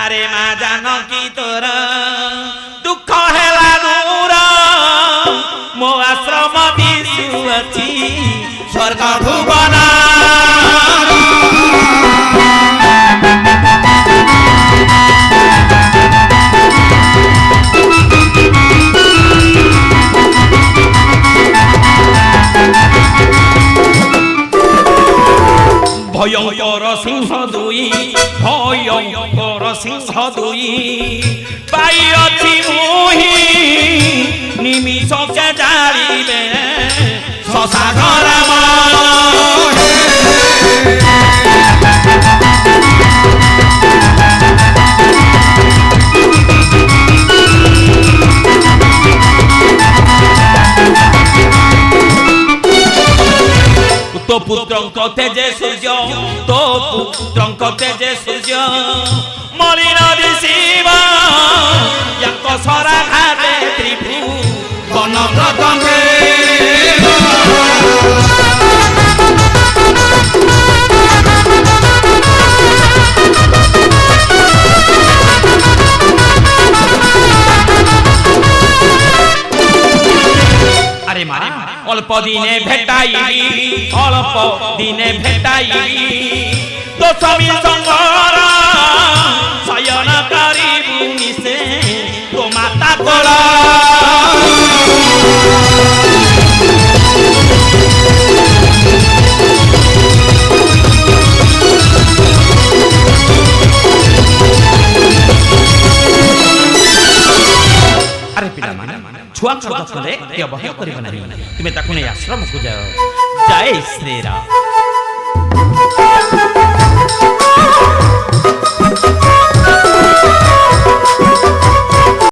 ଆରେ ମା ଜାନକୀ ତୋର ଦୁଃଖ ହେଲା ଦୂର ମୋ ଆଶ୍ରମ ଦିଶୁଅଛି ସ୍ୱର୍ଗ ଭୁବନ ভয়ঙ্কর সিংহ দুই ভয়ঙ্কর সিংহ দুই পাইছি মুহি নিমিষকে জারিবে শশাঘর तो पुत्रंक तेजे सूर्य तो पुत्रंक तेजे सूर्य मलिन दिशिव यांक सरा घाटे त्रिभु वनव्रत अरे मारे अल्प दिने भेटाइली अल्प दिने भेटाइली तो स्वामी संगर शयन करिबु मिसे तो माता कोल अरे पिला माने छुआ छुआ करे के बहे करिबो नाही तुमे ताकु नै आश्रम को जाओ जय श्री राम।